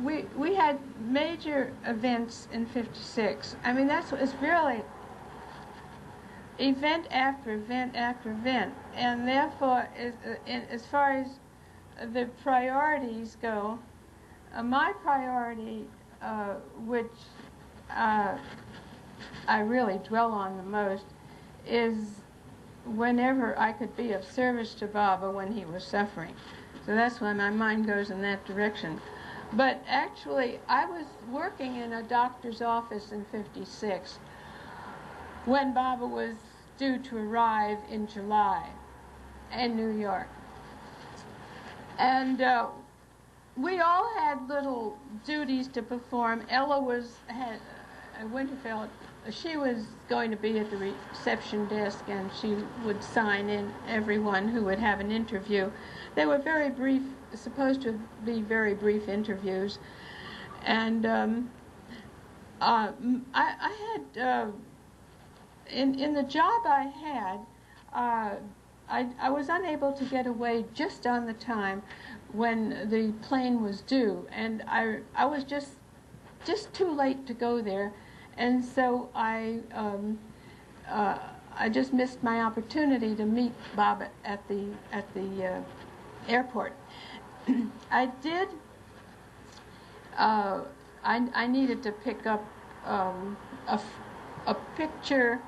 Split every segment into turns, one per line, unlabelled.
we had major events in '56. I mean, that's what it's really event after event after event, and therefore, as far as the priorities go, my priority, which I really dwell on the most, is whenever I could be of service to Baba when he was suffering. So that's why my mind goes in that direction. But actually, I was working in a doctor's office in '56 when Baba was due to arrive in July in New York. And we all had little duties to perform. Ella had Winterfeld. She was going to be at the reception desk, and she would sign in everyone who would have an interview. They were very brief, supposed to be very brief interviews. And I had, in the job I had, I was unable to get away just on the time when the plane was due, and I was just too late to go there, and so I just missed my opportunity to meet Bob at the airport. I did. I needed to pick up a picture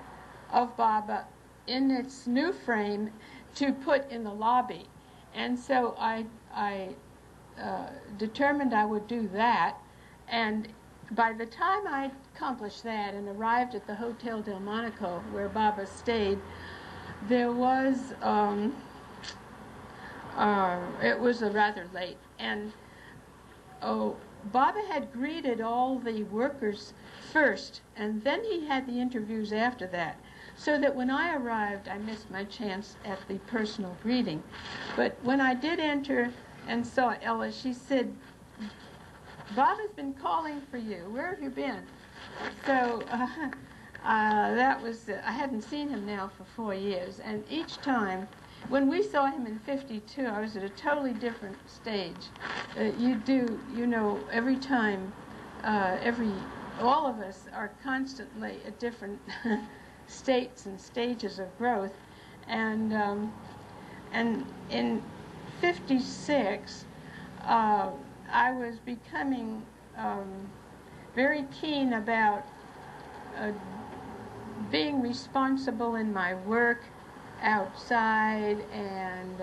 of Baba in its new frame to put in the lobby, and so I determined I would do that. And by the time I accomplished that and arrived at the Hotel Delmonico where Baba stayed, there was it was rather late, and Baba had greeted all the workers first, and then he had the interviews after that, so that when I arrived, I missed my chance at the personal greeting. But when I did enter and saw Ella, she said, "Baba's been calling for you. Where have you been?" So that was, I hadn't seen him now for 4 years, and each time, when we saw him in '52, I was at a totally different stage. You know, every time, all of us are constantly at different states and stages of growth, and in '56, I was becoming very keen about being responsible in my work outside, and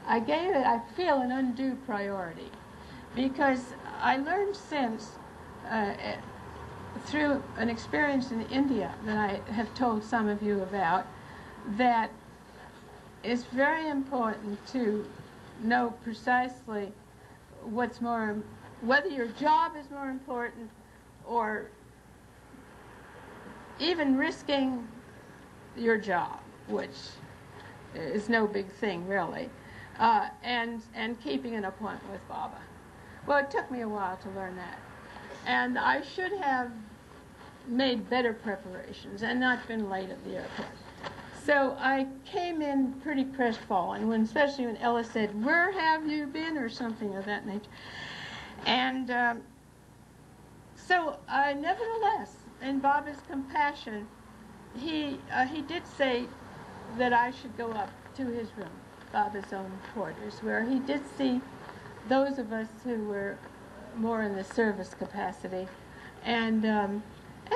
I gave it, I feel, an undue priority, because I learned since, through an experience in India that I have told some of you about, that it's very important to know precisely what's more, whether your job is more important, or even risking your job, which is no big thing really, and keeping an appointment with Baba. Well, it took me a while to learn that, and I should have made better preparations and not been late at the airport. So I came in pretty crestfallen, especially when Ella said, "Where have you been?" or something of that nature. And so nevertheless, in Baba's compassion, he did say that I should go up to his room, Baba's own quarters, where he did see those of us who were more in the service capacity. And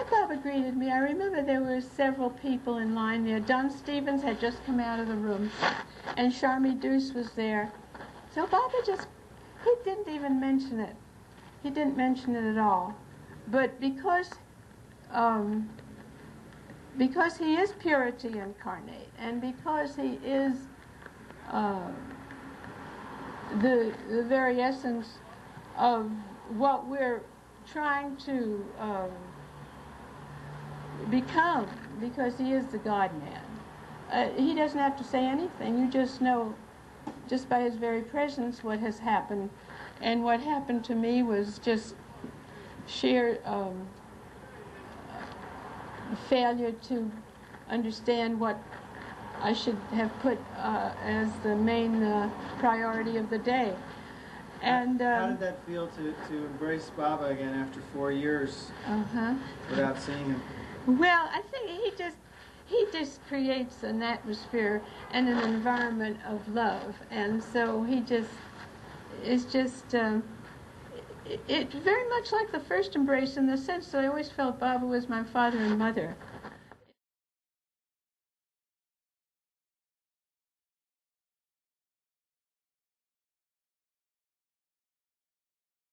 Baba greeted me. I remember there were several people in line there. Don Stevens had just come out of the room, and Charmy Deuce was there. So Baba he didn't even mention it. He didn't mention it at all. But because he is purity incarnate, and because he is the very essence of what we're trying to become, because he is the God-man. He doesn't have to say anything. You just know, just by his very presence, what has happened. And what happened to me was just sheer failure to understand what I should have put as the main priority of the day. And
how did that feel to embrace Baba again after 4 years without seeing him?
Well, I think he just creates an atmosphere and an environment of love, and so it's very much like the first embrace in the sense that I always felt Baba was my father and mother.